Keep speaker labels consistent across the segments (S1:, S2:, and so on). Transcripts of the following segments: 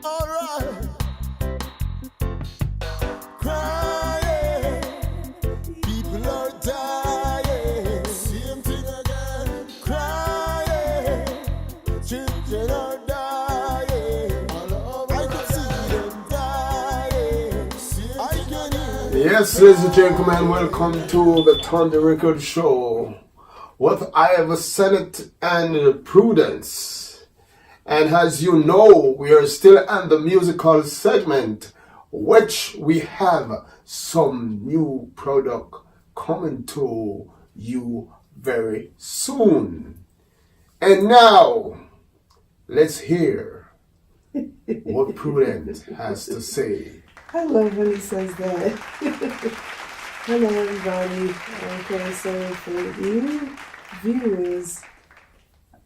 S1: Alright. Crying. People are dying. Same thing again. Crying. Children are dying. I can see them dying. I can hear.
S2: Yes, ladies and gentlemen, welcome to the Thunder Record Show with Ivor Senate and Prudence. And as you know, we are still in the musical segment, which we have some new product coming to you very soon. And now, let's hear what Prudence has to say.
S3: I love when he says that. Hello, everybody. Okay, so for you viewers,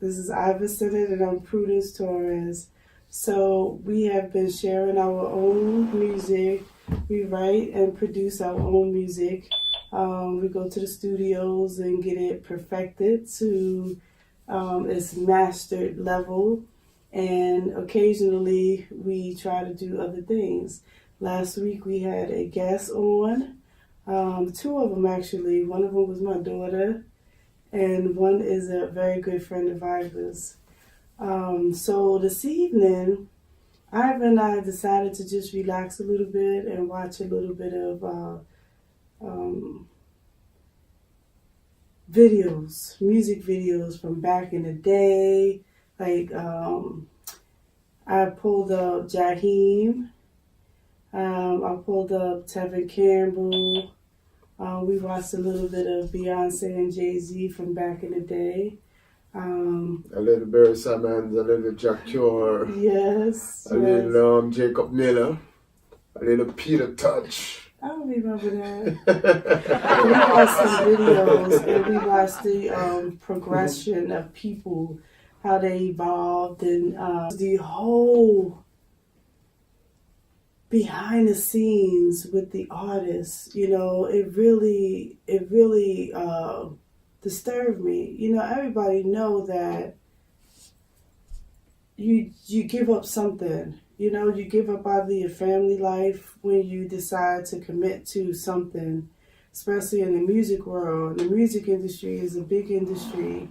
S3: this is Ivor Senate and I'm Prudence Torres. So we have been sharing our own music. We write and produce our own music. We go to the studios and get it perfected to its mastered level. And occasionally we try to do other things. Last week we had a guest on, two of them actually. One of them was my daughter, and one is a very good friend of Ivor's. So this evening, Ivor and I decided to just relax a little bit and watch a little bit of videos, music videos from back in the day. Like I pulled up Jaheim. I pulled up Tevin Campbell. We watched a little bit of Beyonce and Jay-Z from back in the day.
S2: A little Barry Simmons, a little Jack Cure,
S3: Yes.
S2: little Jacob Miller, a little Peter Touch.
S3: I don't remember that. We watched some videos and we watched the progression of people, how they evolved, and the whole behind the scenes with the artists. You know, it really disturbed me. You know, everybody know that you give up something. You know, you give up either your family life when you decide to commit to something, especially in the music world. The music industry is a big industry.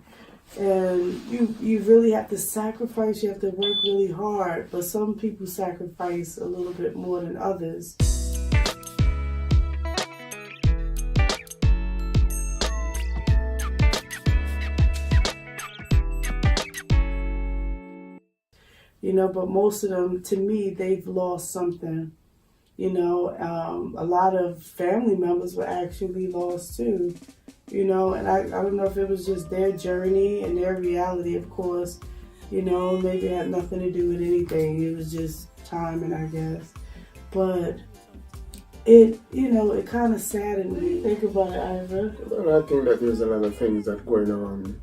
S3: And you really have to sacrifice, you have to work really hard, but some people sacrifice a little bit more than others. You know, but most of them, to me, they've lost something. You know, a lot of family members were actually lost too. You know, and I don't know if it was just their journey and their reality, of course. You know, maybe it had nothing to do with anything. It was just timing, I guess. But it kind of saddened me. Think about it, Ivor.
S2: Well, I think that there's a lot of things that going on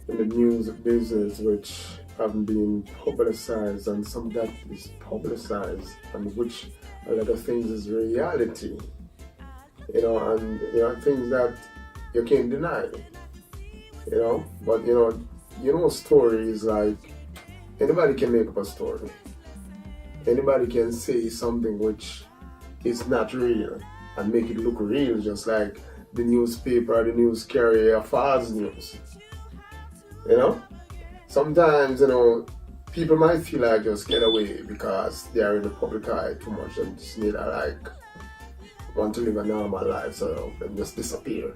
S2: in the music business which haven't been publicized, and some that is publicized, and which a lot of things is reality. You know, and things that you can't deny, you know. But you know, stories, like anybody can make up a story. Anybody can say something which is not real and make it look real, just like the newspaper, the news carrier, false news. You know, sometimes people might feel like just get away because they are in the public eye too much and just need want to live a normal life, so they just disappear.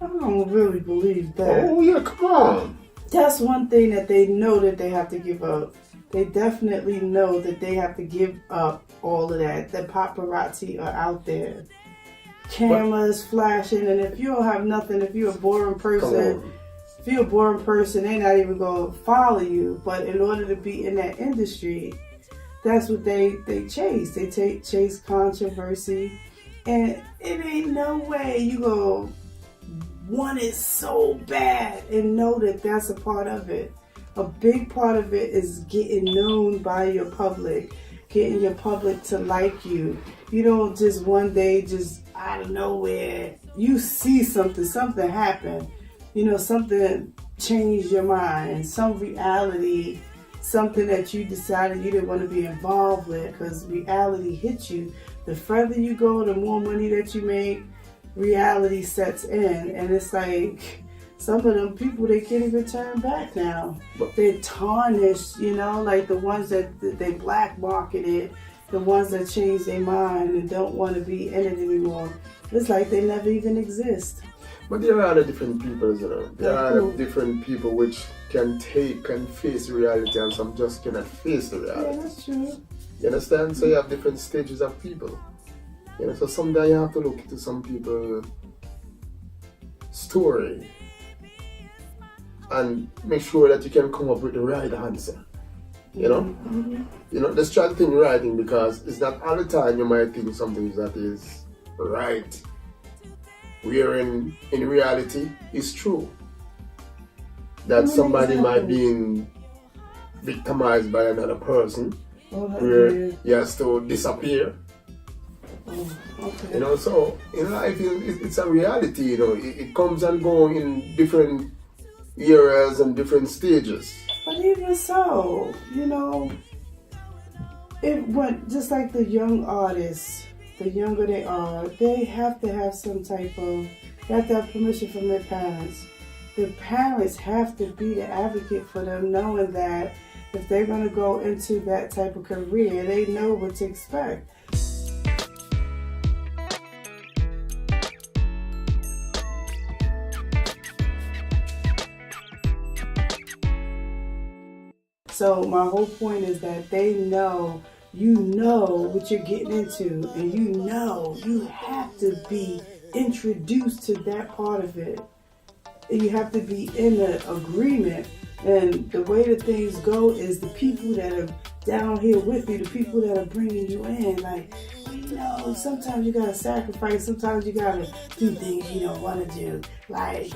S3: I don't really believe that.
S2: Oh yeah, come on.
S3: That's one thing that they know that they have to give up. They definitely know that they have to give up all of that. The paparazzi are out there. Cameras flashing, and if you don't have nothing, if you're a boring person, they're not even going to follow you. But in order to be in that industry, that's what they chase. They chase controversy. And it ain't no way you go want it so bad and know that that's a part of it. A big part of it is getting known by your public, getting your public to like you. You don't just one day, just out of nowhere, you see something happen. You know, something changed your mind, some reality something that you decided you didn't want to be involved with because reality hits you. The further you go, the more money that you make, reality sets in. And it's like, some of them people, they can't even turn back now. They're tarnished, you know, like the ones that they black marketed, the ones that change their mind and don't want to be in it anymore. It's like they never even exist.
S2: But there are other different people, you know. There are other different people which can face reality, and some just cannot face the reality.
S3: Yeah, that's true.
S2: You understand? So you have different stages of people. You know, so sometimes you have to look into some people's story and make sure that you can come up with the right answer. You know?
S3: Mm-hmm.
S2: You know, let's try to think right, because it's not all the time you might think something that is right, where in reality it's true. That somebody might be victimized by another person, where he has to disappear.
S3: Oh, okay.
S2: You know, so in life it's a reality, you know, it comes and goes in different eras and different stages.
S3: But even so, you know, it went just like the young artists, the younger they are, they have to have some type of, they have to have permission from their parents. The parents have to be the advocate for them, knowing that if they're going to go into that type of career, they know what to expect. So my whole point is that they know, you know what you're getting into, and you have to be introduced to that part of it. And you have to be in the agreement. And the way that things go is the people that are down here with you, the people that are bringing you in, like, you know, sometimes you gotta sacrifice, sometimes you gotta do things you don't want to do, like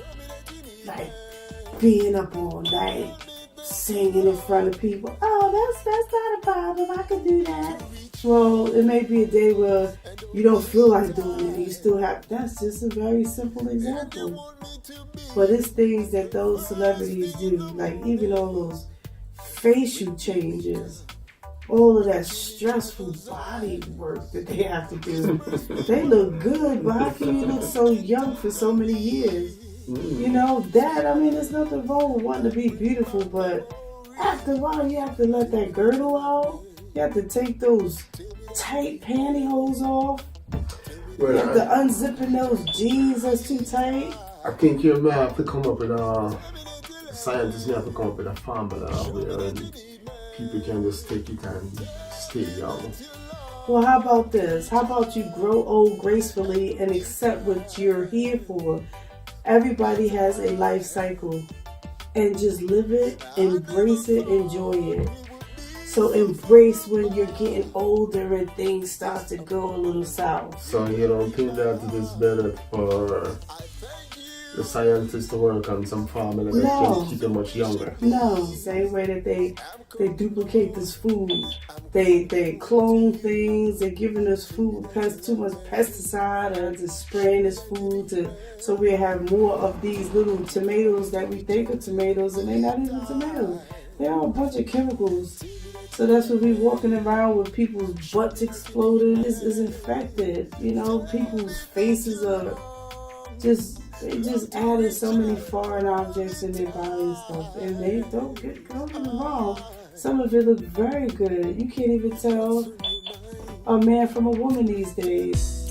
S3: being up all night, singing in front of people. Oh, that's not a problem. I can do that. Well, it may be a day where you don't feel like doing it. You still have. That's just a very simple example. But it's things that those celebrities do, like even all those facial changes, all of that stressful body work that they have to do. They look good, but how can you look so young for so many years? You know, that, I mean, there's nothing wrong with wanting to be beautiful, but after a while, you have to let that girdle out. You have to take those tight pantyhose off.
S2: Well,
S3: you have to unzipping those jeans that's too tight.
S2: I think you may have to come up with scientists may have to come up with a formula where people can just take it and stay young.
S3: Well, how about this? How about you grow old gracefully and accept what you're here for? Everybody has a life cycle, and just live it, embrace it, enjoy it. So embrace when you're getting older and things start to go a little south.
S2: So you don't think that it is better for the scientists to work on some formula that can keep them much younger?
S3: No, same way that they duplicate this food. They clone things, they're giving us food too much pesticide, or just spraying this food so we have more of these little tomatoes that we think are tomatoes, and they're not even tomatoes. They're all a bunch of chemicals. So that's what we're walking around with, people's butts exploding. This is infected. You know, people's faces are they just added so many foreign objects in their body and stuff. And they don't get wrong. Some of it looks very good. You can't even tell a man from a woman these days.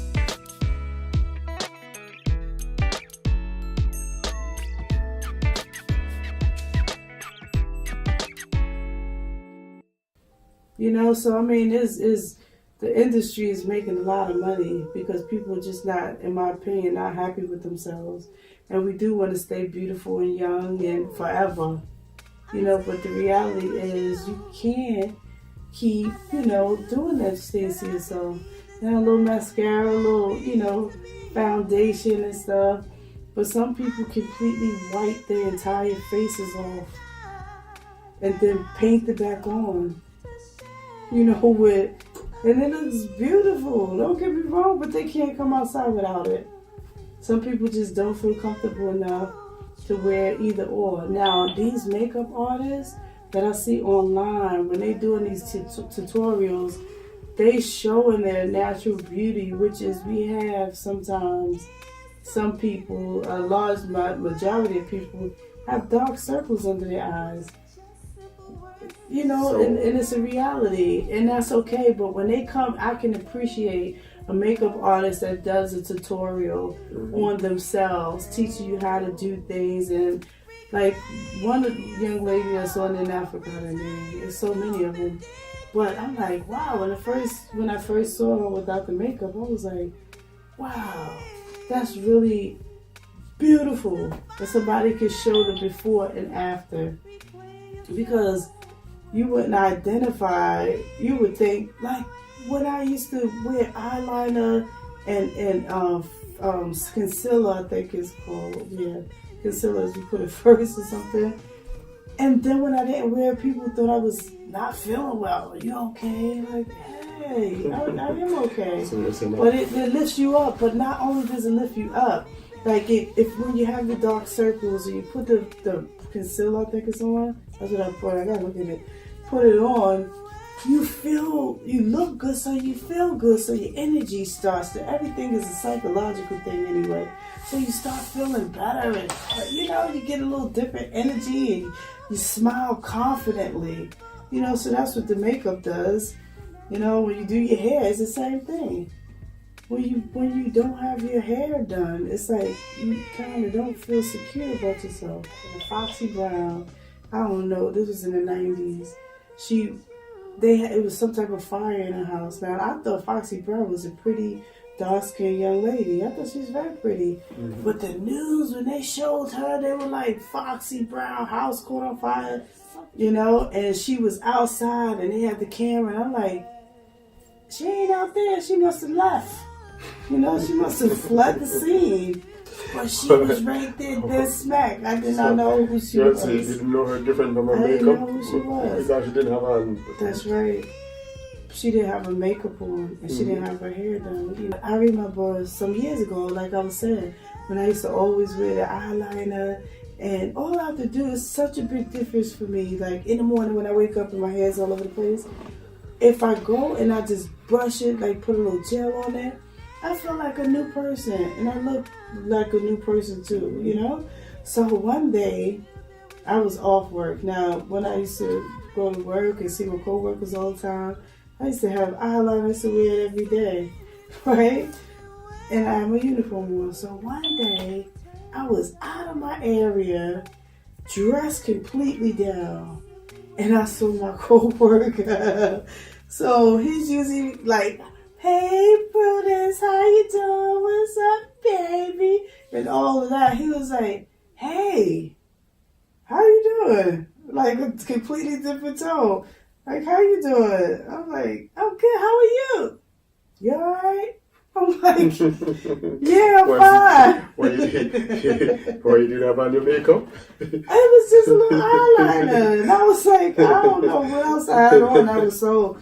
S3: You know, so I mean, the industry is making a lot of money because people are just not, in my opinion, not happy with themselves. And we do want to stay beautiful and young and forever. You know, but the reality is you can't keep, you know, doing that things to yourself. And a little mascara, a little, you know, foundation and stuff. But some people completely wipe their entire faces off and then paint it back on. You know, and it looks beautiful. Don't get me wrong, but they can't come outside without it. Some people just don't feel comfortable enough to wear either or. Now, these makeup artists, that I see online when they doing these tutorials, they showing their natural beauty, which is we have sometimes some people, a large majority of people have dark circles under their eyes. You know,
S2: So-
S3: and it's a reality, and that's okay. But when they come, I can appreciate a makeup artist that does a tutorial on themselves, teaching you how to do things. And like one young lady that's on in Africa, I mean, there's so many of them. But I'm like, wow. When I first saw her without the makeup, I was like, wow, that's really beautiful. That somebody could show the before and after, because you wouldn't identify. You would think like when I used to wear eyeliner and concealer, I think it's called. Yeah, concealer is you put it first or something. And then when I didn't wear it, people thought I was not feeling well. Are you okay? Like, hey, I am okay. But it lifts you up. But not only does it lift you up, like if when you have the dark circles and you put the concealer, I think it's on. That's what I put. I gotta look at it. Put it on. You look good, so you feel good, so your energy starts to. Everything is a psychological thing anyway. So you start feeling better, and you know you get a little different energy, and you smile confidently. You know, so that's what the makeup does. You know, when you do your hair, it's the same thing. When you don't have your hair done, it's like you kind of don't feel secure about yourself. And Foxy Brown, I don't know. This was in the 90s. It was some type of fire in her house. Now I thought Foxy Brown was a pretty dark-skinned young lady. I thought she was very pretty. Mm-hmm. But the news, when they showed her, they were like, Foxy Brown, house caught on fire, you know, and she was outside and they had the camera, and I'm like, she ain't out there, she must have left. You know, she must have fled the scene. But she was right there, dead smack. I did not know who she was.
S2: So you didn't know her different from her
S3: makeup? I didn't know who she was.
S2: Because she didn't have on.
S3: That's right. She didn't have her makeup on, and she didn't have her hair done. You know, I remember some years ago, like I was saying, when I used to always wear the eyeliner, and all I have to do is such a big difference for me. Like in the morning when I wake up and my hair's all over the place, if I go and I just brush it, like put a little gel on it, I feel like a new person, and I look like a new person too, you know? So one day, I was off work. Now, when I used to go to work and see my coworkers all the time, I used to have eyeliner, I used to wear it every day, right? And I have my uniform on. So one day, I was out of my area, dressed completely down, and I saw my coworker. So he's usually like, hey, Prudence, how you doing? What's up, baby? And all of that. He was like, hey, how you doing? Like a completely different tone. Like, how you doing? I'm like, I'm good. How are you? You all right? I'm like, yeah, I'm fine.
S2: Why you didn't have on your makeup?
S3: It was just a little eyeliner. And I was like, I don't know what else I had on.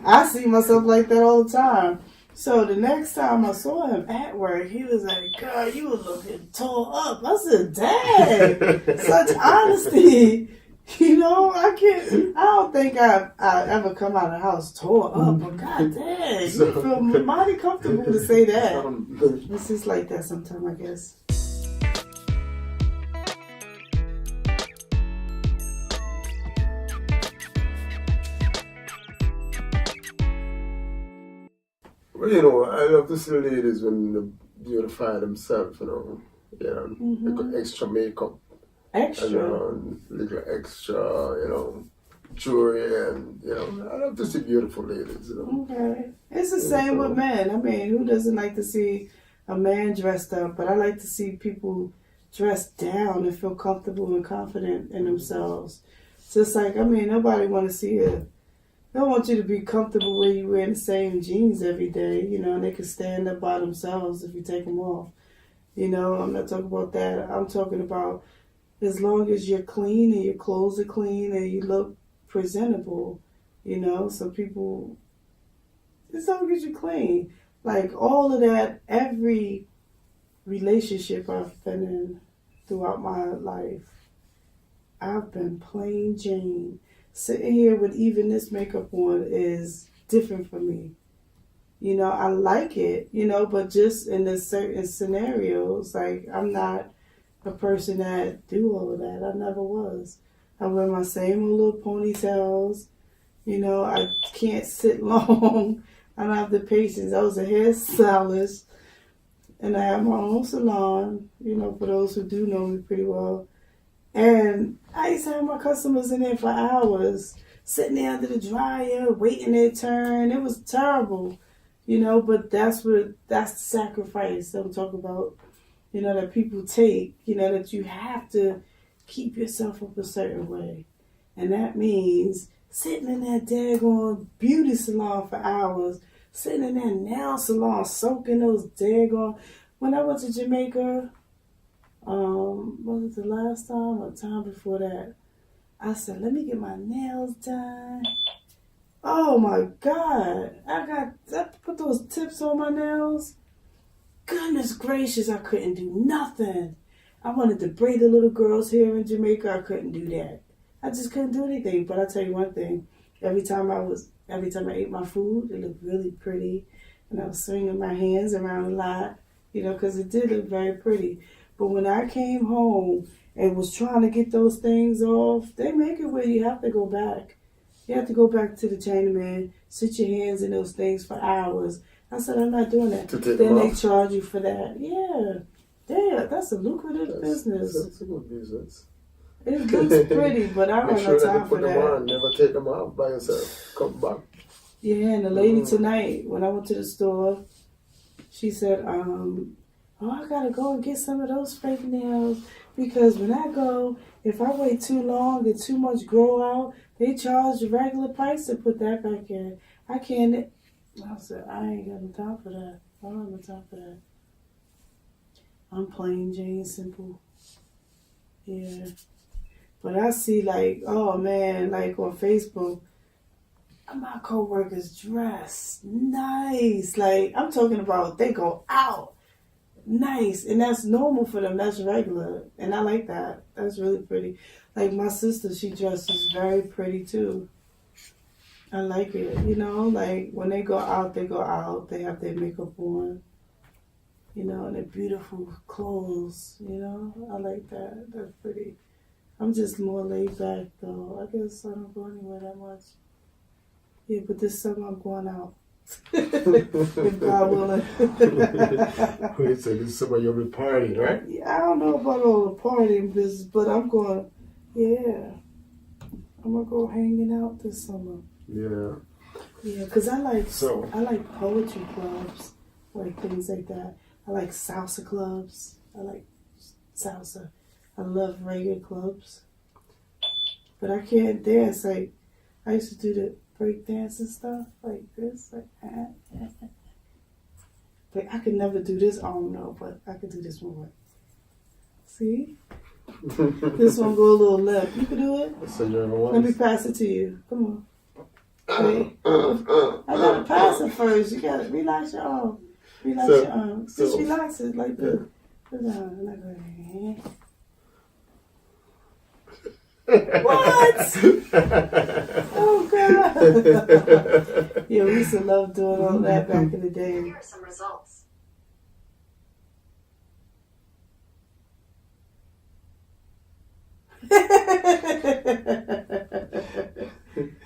S3: I see myself like that all the time. So the next time I saw him at work, he was like, girl, you were looking tore up. I said, dang, such honesty. You know, I don't think I ever come out of the house tore up, but god damn, you feel mighty comfortable to say that. It's just like that sometimes, I guess.
S2: Well, you know, I love to see ladies when they beautify themselves, you know. They got extra makeup.
S3: Extra?
S2: And little extra, you know, jewelry, and, you know, I love to see beautiful ladies, you know.
S3: Okay. It's the same with men. I mean, who doesn't like to see a man dressed up? But I like to see people dressed down and feel comfortable and confident in themselves. Just like, I mean, nobody want to see it. They don't want you to be comfortable when you wear the same jeans every day, you know, and they can stand up by themselves if you take them off. You know, I'm not talking about that. I'm talking about as long as you're clean and your clothes are clean and you look presentable, you know, some people, as long as you're clean. Like all of that, every relationship I've been in throughout my life, I've been plain Jane. sitting here with even this makeup on is different for me. You know, I like it, you know, but just in the certain scenarios, like I'm not a person that do all of that. I never was. I wear my same old little ponytails. You know, I can't sit long. I don't have the patience. I was a hairstylist, and I have my own salon, you know, for those who do know me pretty well. And I used to have my customers in there for hours, sitting there under the dryer, waiting their turn. It was terrible, you know, but that's the sacrifice that we talk about, you know, that people take, you know, that you have to keep yourself up a certain way. And that means sitting in that daggone beauty salon for hours, sitting in that nail salon, soaking those daggone. When I went to Jamaica, was it the last time or time before that? I said, let me get my nails done. Oh my God. I put those tips on my nails. Goodness gracious, I couldn't do nothing. I wanted to braid the little girl's hair in Jamaica. I couldn't do that. I just couldn't do anything. But I'll tell you one thing. Every time I ate my food, it looked really pretty. And I was swinging my hands around a lot, you know, because it did look very pretty. But when I came home and was trying to get those things off, they make it where you have to go back. You have to go back to the Chinaman, sit your hands in those things for hours. I said, I'm not doing that. Then they charge you for that. Yeah. Yeah, that's a lucrative business.
S2: That's a good business.
S3: It looks pretty, but I don't have time for that.
S2: Them on, never take them out by yourself. Come back.
S3: Yeah, and the lady tonight, when I went to the store, she said, oh, I gotta go and get some of those fake nails because when I go, if I wait too long and too much grow out, they charge the regular price to put that back in. I can't. I said, I ain't got no time for that. I don't have no time for that. I'm plain Jane simple. Yeah. But I see like, oh man, like on Facebook, my coworkers dress nice. Like I'm talking about they go out nice. And that's normal for them. That's regular. And I like that. That's really pretty. Like my sister, she dresses very pretty too. I like it. You know, like when they go out, they go out. They have their makeup on. You know, and they're beautiful clothes. You know, I like that. That's pretty. I'm just more laid back though. I guess I don't go anywhere that much. Yeah, but this summer I'm going out. If God willing.
S2: Wait, so this summer you'll be partying, right?
S3: Yeah, I don't know about all the partying business, but I'm going, yeah. I'm going to go hanging out this summer.
S2: Yeah.
S3: Yeah, because I like poetry clubs, like things like that. I like salsa clubs. I like salsa. I love reggae clubs. But I can't dance. Like, I used to do the break dance and stuff like this. Like, But I could never do this arm, no, but I could do this one. See? This one go a little left. You can do it? Let me pass it to you. Come on. Wait. I gotta pass it first. You gotta relax your arm. Relax your arm. Just relax it like this. What? Oh God! Yeah, we used to love doing all that back in the day.
S4: Here are some results.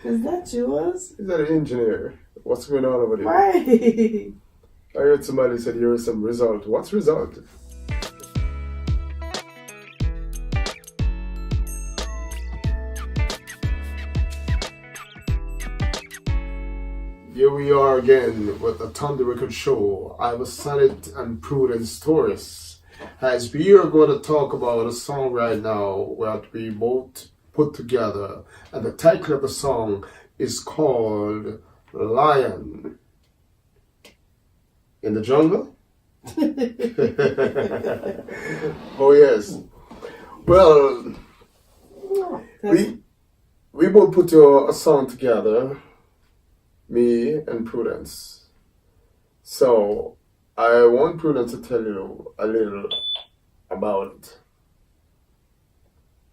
S3: Is that yours?
S2: Is that an engineer? What's going on over there?
S3: Right.
S2: I heard somebody said here are some result. What's result? Here we are again with the Thunder Record Show. I was Sonnet and Prudence Torres. As we are going to talk about a song right now that we both put together, and the title of the song is called Lion in the Jungle. Oh yes. Well, we both put a song together, me and Prudence. So I want Prudence to tell you a little about it.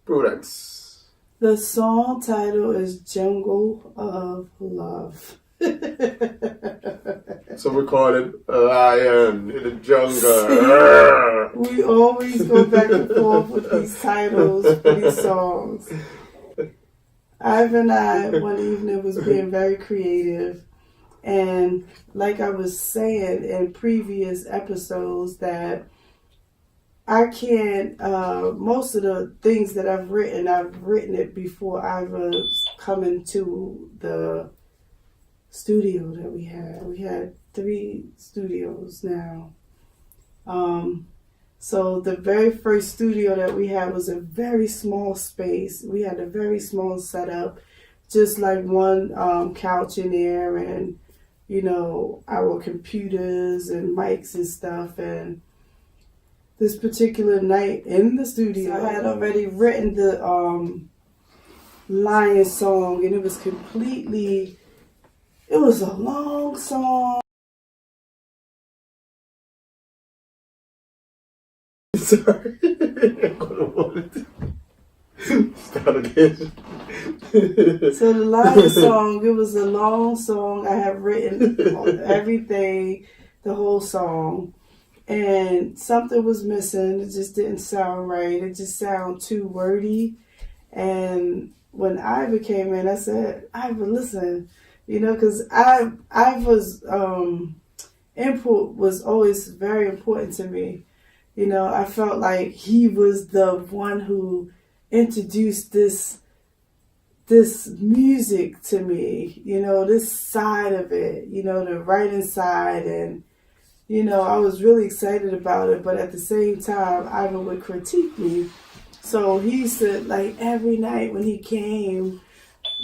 S2: Prudence.
S3: The song title is Jungle of Love.
S2: So we call it Lion in the Jungle.
S3: We always go back and forth with these titles for these songs. Ivan and I, one evening, was being very creative. And like I was saying in previous episodes, that I can't, most of the things that I've written it before I was coming to the studio that we had. We had 3 studios now. So the very first studio that we had was a very small space. We had a very small setup, just like one couch in there and, you know, our computers and mics and stuff. And this particular night in the studio, I had already written the Lion song, and it was a long song.
S2: Sorry. Start again.
S3: So the Lion song, it was a long song. I had written everything, the whole song. And something was missing. It just didn't sound right. It just sounded too wordy. And when Ivor came in, I said, Ivor, listen, you know, because Ivor's input was always very important to me. You know, I felt like he was the one who introduced this music to me, you know, this side of it, you know, the writing side. And you know, I was really excited about it, but at the same time, Ivan would critique me. So he said, like, every night when he came,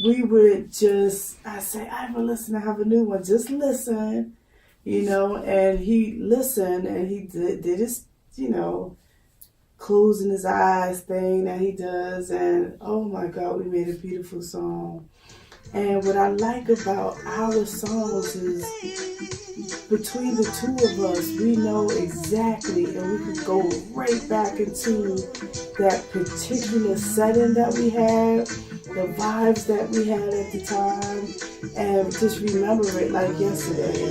S3: we would I say, Ivan, listen, I have a new one. Just listen, you know. And he listened, and he did his, you know, closing his eyes thing that he does. And, oh, my God, we made a beautiful song. And what I like about our songs is between the two of us, we know exactly, and we could go right back into that particular setting that we had, the vibes that we had at the time, and just remember it like yesterday,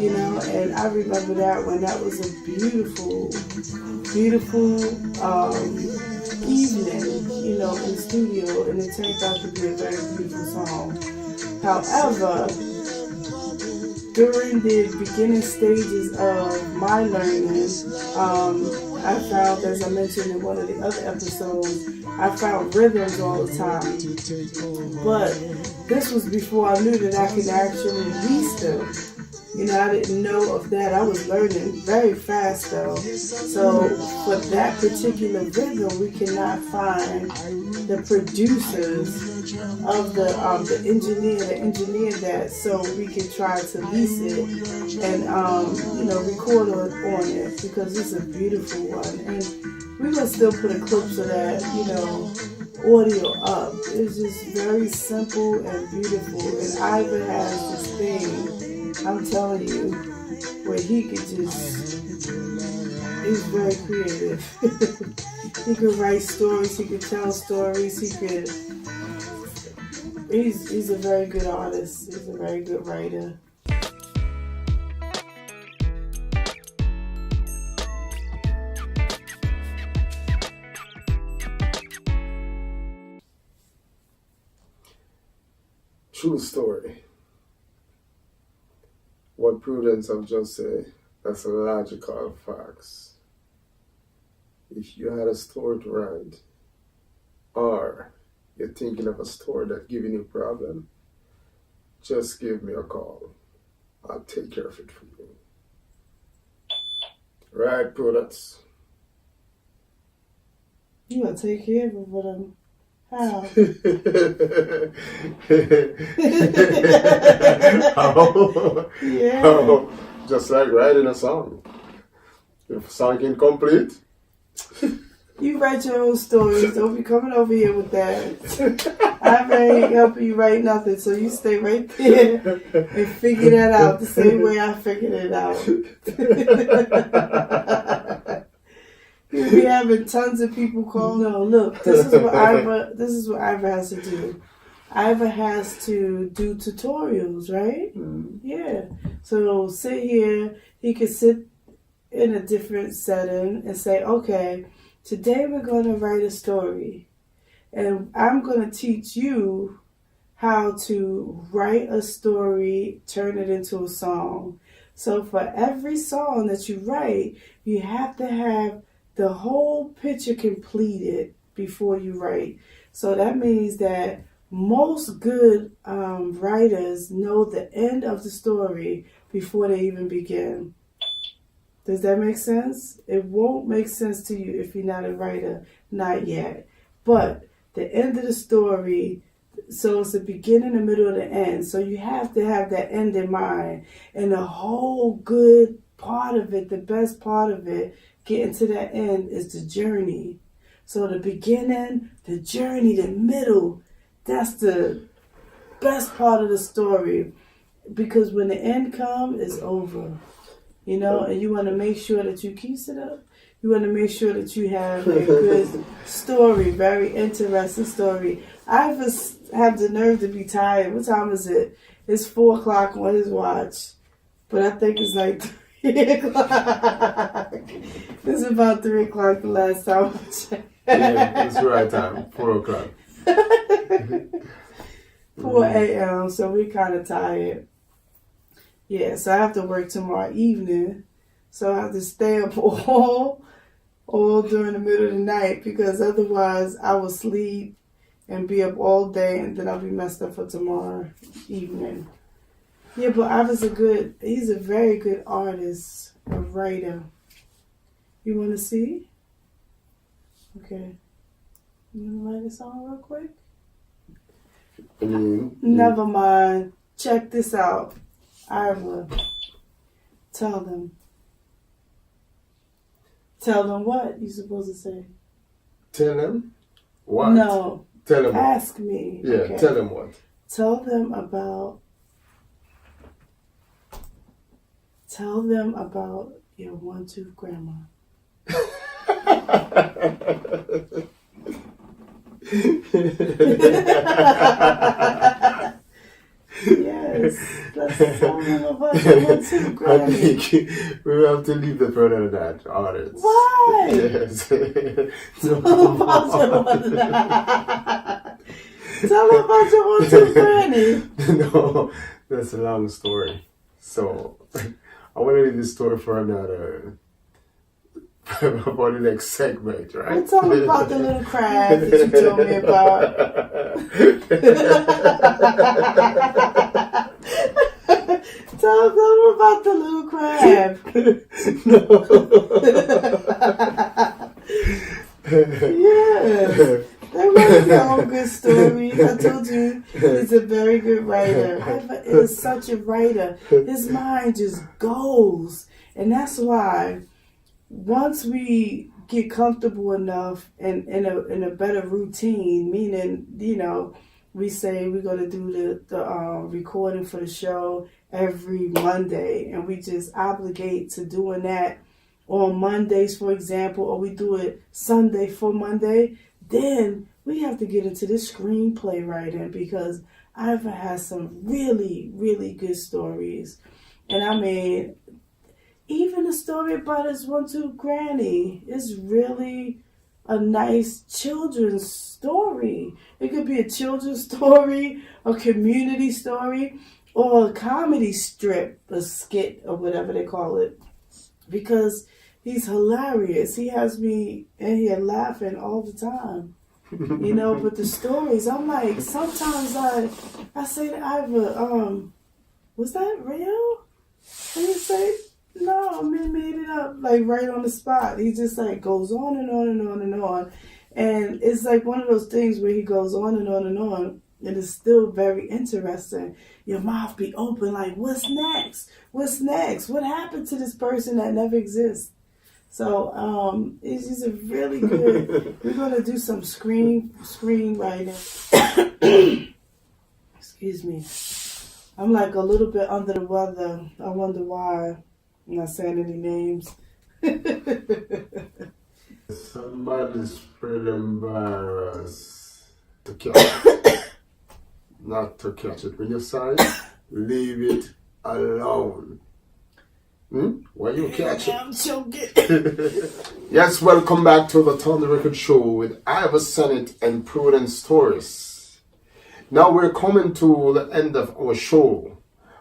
S3: you know. And I remember that when that was a beautiful, beautiful evening, you know, in the studio, and it turned out to be a very beautiful song. However, during the beginning stages of my learning, I found, as I mentioned in one of the other episodes, I found rhythms all the time. But this was before I knew that I could actually release them. You know, I didn't know of that. I was learning very fast though. So for that particular rhythm, we cannot find the producers of the engineer that engineered that, so we can try to lease it and you know, record on it, because it's a beautiful one. And we're gonna still put a clip of that, you know, audio up. It's just very simple and beautiful. And Ivan has this thing, I'm telling you, where he could he's very creative. He could write stories, he could tell stories, he's a very good artist, he's a very good writer.
S2: True story. What Prudence have just said, that's logical facts. If you had a story to write, or you're thinking of a story that's giving you a problem, just give me a call. I'll take care of it for you. Right, Prudence?
S3: You gonna take care of it for them? How? Yeah.
S2: How? Just like writing a song. If a song incomplete,
S3: you write your own stories. Don't be coming over here with that. I ain't helping you write nothing, so you stay right there and figure that out the same way I figured it out. He'll be having tons of people call. No, look, this is what Ivor has to do. Ivor has to do tutorials, right? Yeah. So sit here. He could sit in a different setting and say, okay, today we're going to write a story. And I'm going to teach you how to write a story, turn it into a song. So for every song that you write, you have to have the whole picture completed before you write. So that means that most good writers know the end of the story before they even begin. Does that make sense? It won't make sense to you if you're not a writer, not yet. But the end of the story, so it's the beginning, the middle, and the end. So you have to have that end in mind. And the whole good part of it, the best part of it, getting to that end is the journey. So the beginning, the journey, the middle, that's the best part of the story. Because when the end comes, it's over. You know, and you want to make sure that you keep it up. You want to make sure that you have a good story, very interesting story. I just have the nerve to be tired. What time is it? It's 4 o'clock on his watch. But I think it's like 3 o'clock. It's about 3 o'clock the last time I checked.
S2: Yeah, it's the right time, 4 o'clock.
S3: 4 a.m., so we're kind of tired. Yeah, so I have to work tomorrow evening. So I have to stay up all during the middle of the night because otherwise I will sleep and be up all day and then I'll be messed up for tomorrow evening. Yeah, but he's a very good artist, a writer. You want to see? Okay. You want to write a song real quick? Never mind. Check this out. Ivor, tell them. Tell them what you supposed to say.
S2: Tell them what?
S3: No.
S2: Tell them
S3: Ask me.
S2: Yeah, okay. Tell them what? Tell them
S3: about your 1-2 grandma. Yes, let's tell them about your 1-2 grandma.
S2: I think we will have to leave the further that audience.
S3: Why?
S2: Yes.
S3: Tell them about your 1-2 granny.
S2: No, that's a long story. So I want to leave this story for another. For the next segment, right?
S3: Well, tell me about the little crab that you told me about. Tell them about the little crab. Yes. That was your own good story. I told you he's a very good writer. Ivor is such a writer. His mind just goes. And that's why once we get comfortable enough and in a better routine, meaning, you know, we say we're going to do the recording for the show every Monday, and we just obligate to doing that on Mondays, for example, or we do it Sunday for Monday, then we have to get into this screenplay writing because Ivor has some really, really good stories. And I mean, even the story about his 1-2 granny is really a nice children's story. It could be a children's story, a community story, or a comedy strip, a skit, or whatever they call it. Because he's hilarious. He has me in here laughing all the time. You know, but the stories, I'm like, sometimes I say to Ivor, was that real? And he say, no, man made it up, like right on the spot. He just like goes on and on and on and on. And it's like one of those things where he goes on and on and on. And it's still very interesting. Your mouth be open like, what's next? What's next? What happened to this person that never exists? So it's just a really good, we're going to do some screenwriting. Excuse me. I'm like a little bit under the weather. I wonder why. I'm not saying any names.
S2: Somebody spreading virus to catch it, not to catch it. When you say, leave it alone. Why you catch it?
S3: I'm choking.
S2: Yes, welcome back to the Turn the Record Show with Ivor Senate and Prudence Torres. Now we're coming to the end of our show.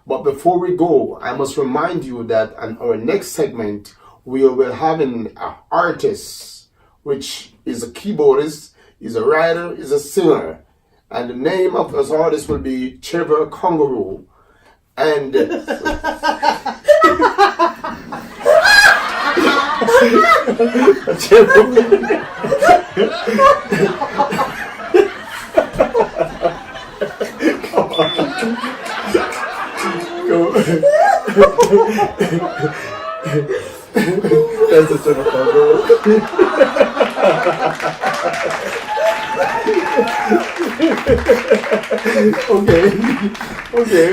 S2: But before we go, I must remind you that in our next segment, we will be having an artist, which is a keyboardist, is a writer, is a singer. And the name of this artist will be Trevor Kangaroo. And that's a Trevor Kangaroo. Okay. Okay.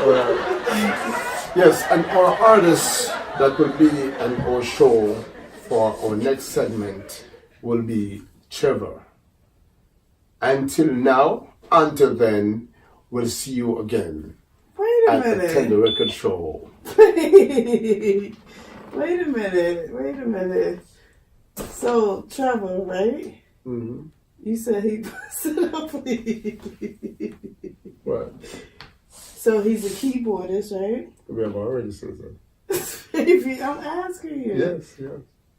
S2: Alright. Yes, and our artist that will be on our show for our next segment will be Trevor. Until then, we'll see you again
S3: Wait a
S2: at the
S3: minute.
S2: Tender Record Show.
S3: Wait a minute. So, Trevor, right?
S2: Mm-hmm.
S3: You said he busted up.
S2: What?
S3: So he's a keyboardist, right?
S2: We have already said that.
S3: Baby, I'm asking you.
S2: Yes.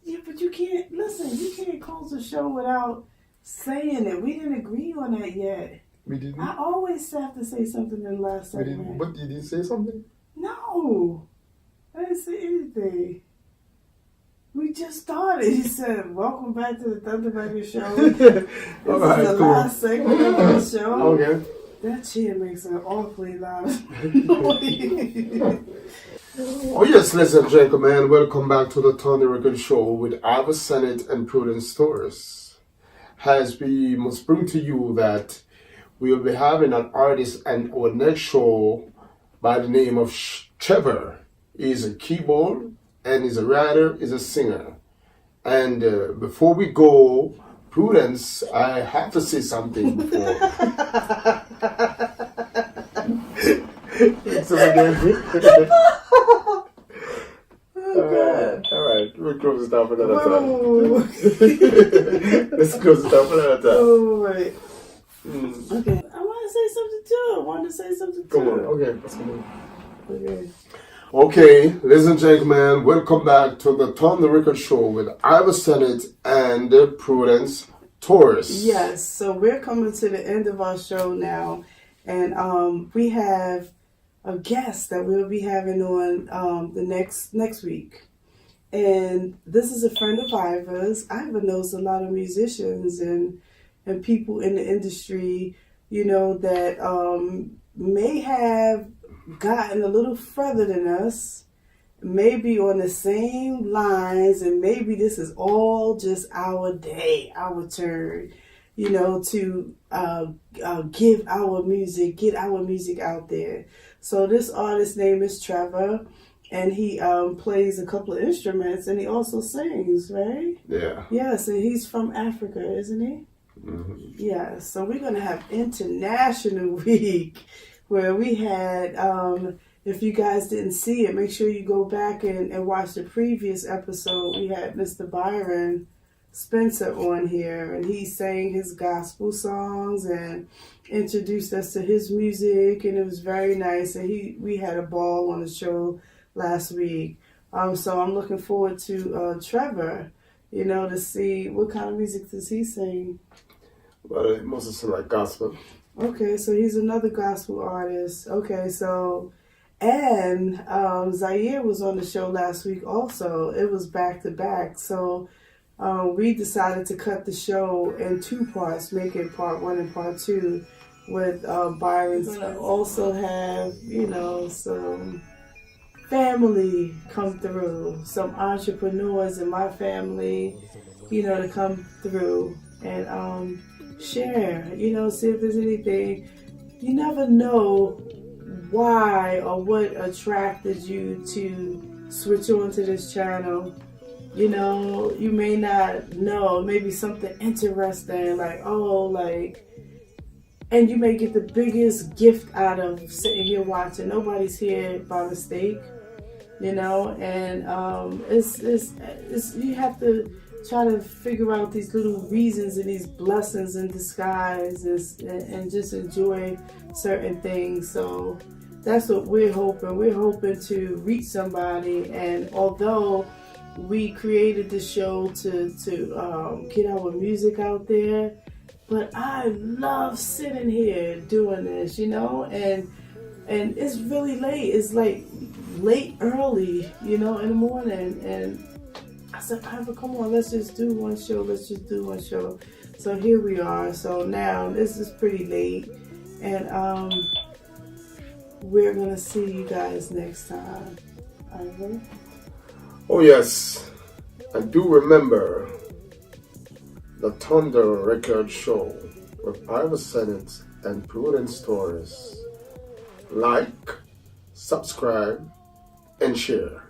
S3: Yeah, but you can't, listen, you can't close the show without saying it. We didn't agree on that yet.
S2: We didn't.
S3: I always have to say something in the last
S2: We
S3: segment.
S2: didn't. But you didn't say something?
S3: No, I didn't say anything. We just started. He said, welcome back to the Thunder Record Show. This is the last segment of the show.
S2: Okay.
S3: That chair makes an awfully loud noise.
S2: Oh yes, ladies and gentlemen, welcome back to the Tony Record Show with Ivor Senate and Prudence Torres. As we must bring to you that we will be having an artist and our next show by the name of Trevor. He's a keyboard and he's a writer, he's a singer. And before we go, Prudence, I have to say something before. All right, we'll close it down for another time. Let's close it down for another time.
S3: Oh, right. Okay. I want to say something too.
S2: Come on, okay, let's go.
S3: Okay.
S2: Okay, ladies and gentlemen, welcome back to the Turn the Record Show with Ivor Senate and Prudence Torres.
S3: Yes, so we're coming to the end of our show now, and we have a guest that we'll be having on the next week. And this is a friend of Ivor's. Ivor knows a lot of musicians and people in the industry, you know, that may have gotten a little further than us, maybe on the same lines, and maybe this is all just our day, our turn, you know, to get our music out there. So this artist's name is Trevor, and he plays a couple of instruments, and he also sings, right?
S2: Yeah.
S3: Yes, and he's from Africa, isn't he?
S2: Mm-hmm.
S3: Yeah, so we're going to have International Week, where we had, if you guys didn't see it, make sure you go back and watch the previous episode. We had Mr. Byron Spencer on here, and he sang his gospel songs and introduced us to his music, and it was very nice. And we had a ball on the show last week. So I'm looking forward to Trevor, you know, to see what kind of music does he sing.
S2: Well, it must have sounded like gospel.
S3: Okay, so he's another gospel artist. Okay, so, and Zaire was on the show last week also. It was back to back. So we decided to cut the show in two parts, make it part 1 and part 2 with Byron's. We're going to also have, you know, some family come through, some entrepreneurs in my family, you know, to come through. And share, see if there's anything. You never know why or what attracted you to switch on to this channel. You may not know, maybe something interesting, and you may get the biggest gift out of sitting here watching. Nobody's here by mistake, and it's you have to try to figure out these little reasons and these blessings in disguise, and just enjoy certain things. So that's what we're hoping. We're hoping to reach somebody, and although we created the show to get our music out there, but I love sitting here doing this, and it's really late. It's like late early, in the morning, and I said, Ivor, come on, let's just do one show. So here we are. So now this is pretty late, and we're gonna see you guys next time. Ivor?
S2: Oh yes, I do remember the Thunder Record Show with Ivor Sennett and Prudence Torres. Like, subscribe, and share.